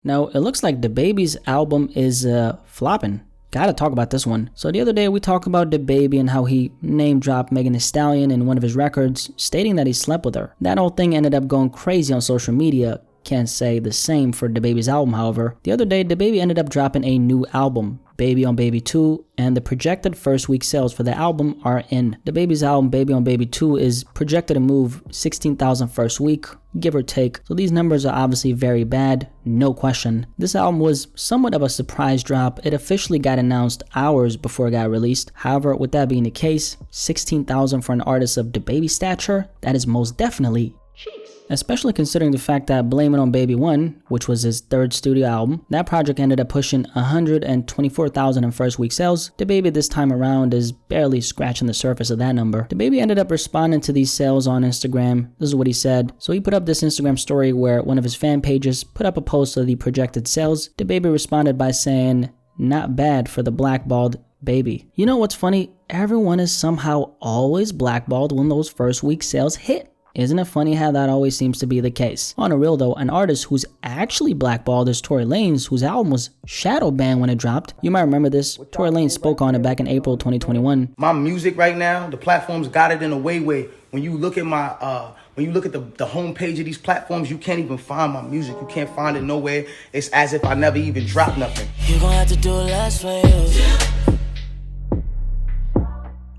Now, it looks like DaBaby's album is flopping. Gotta talk about this one. So the other day we talked about DaBaby and how he name-dropped Megan Thee Stallion in one of his records, stating that he slept with her. That whole thing ended up going crazy on social media. Can't say the same for DaBaby's album, however. The other day, DaBaby ended up dropping a new album, Baby on Baby 2, and the projected first week sales for the album are in. DaBaby's album, Baby on Baby 2, is projected to move 16,000 first week, give or take. So these numbers are obviously very bad, no question. This album was somewhat of a surprise drop. It officially got announced hours before it got released. However, with that being the case, 16,000 for an artist of DaBaby's stature, that is most definitely cheeks. Especially considering the fact that Blame It on Baby 1, which was his third studio album, that project ended up pushing 124,000 in first week sales. DaBaby this time around is barely scratching the surface of that number. DaBaby ended up responding to these sales on Instagram. This is what he said. So he put up this Instagram story where one of his fan pages put up a post of the projected sales. DaBaby responded by saying, "Not bad for the blackballed baby." You know what's funny? Everyone is somehow always blackballed when those first week sales hit. Isn't it funny how that always seems to be the case? On a real though, an artist who's actually blackballed is Tory Lanez, whose album was shadow banned when it dropped. You might remember this. Tory Lanez spoke on it back in April 2021. My music right now, the platforms got it in a way where when you look at my when you look at the homepage of these platforms, you can't even find my music. You can't find it nowhere. It's as if I never even dropped nothing. You gonna have to do less for you.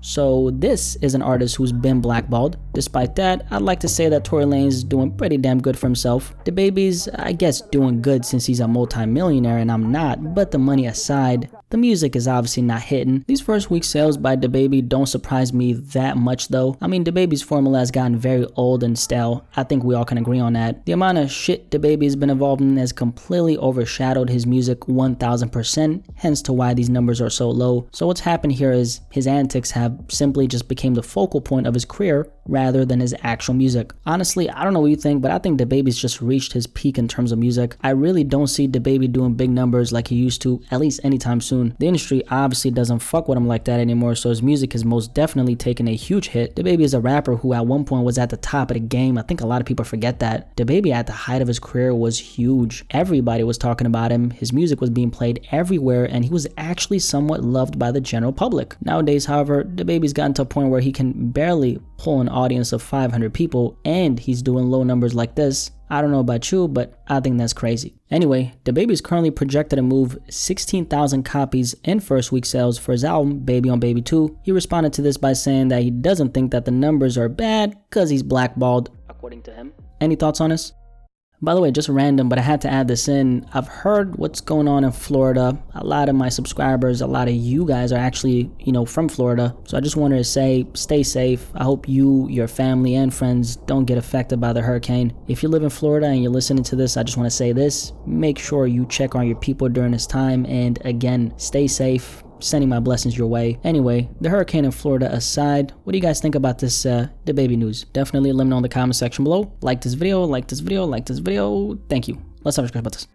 So this is an artist who's been blackballed. Despite that, I'd like to say that Tory Lanez is doing pretty damn good for himself. DaBaby's, I guess, doing good since he's a multi-millionaire and I'm not, but the money aside, the music is obviously not hitting. These first week sales by DaBaby don't surprise me that much though. I mean, DaBaby's formula has gotten very old and stale. I think we all can agree on that. The amount of shit DaBaby has been involved in has completely overshadowed his music 1000%, hence to why these numbers are so low. So what's happened here is his antics have simply just became the focal point of his career rather than his actual music. Honestly, I don't know what you think, but I think DaBaby's just reached his peak in terms of music. I really don't see DaBaby doing big numbers like he used to, at least anytime soon. The industry obviously doesn't fuck with him like that anymore, so his music has most definitely taken a huge hit. DaBaby is a rapper who at one point was at the top of the game. I think a lot of people forget that. DaBaby at the height of his career was huge. Everybody was talking about him. His music was being played everywhere, and he was actually somewhat loved by the general public. Nowadays, however, DaBaby's gotten to a point where he can barely pull an audience of 500 people, and he's doing low numbers like this. I don't know about you, but I think that's crazy. Anyway, DaBaby is currently projected to move 16,000 copies in first week sales for his album, Baby on Baby 2. He responded to this by saying that he doesn't think that the numbers are bad because he's blackballed, according to him. Any thoughts on this? By the way, just random, but I had to add this in. I've heard what's going on in Florida. A lot of my subscribers, a lot of you guys are actually, from Florida. So I just wanted to say, stay safe. I hope you, your family, and friends don't get affected by the hurricane. If you live in Florida and you're listening to this, I just want to say this. Make sure you check on your people during this time. And again, stay safe. Sending my blessings your way. Anyway, the hurricane in Florida aside, what do you guys think about this DaBaby news? Definitely let me know in the comment section below. Like this video. Thank you. Let's have a discussion about this.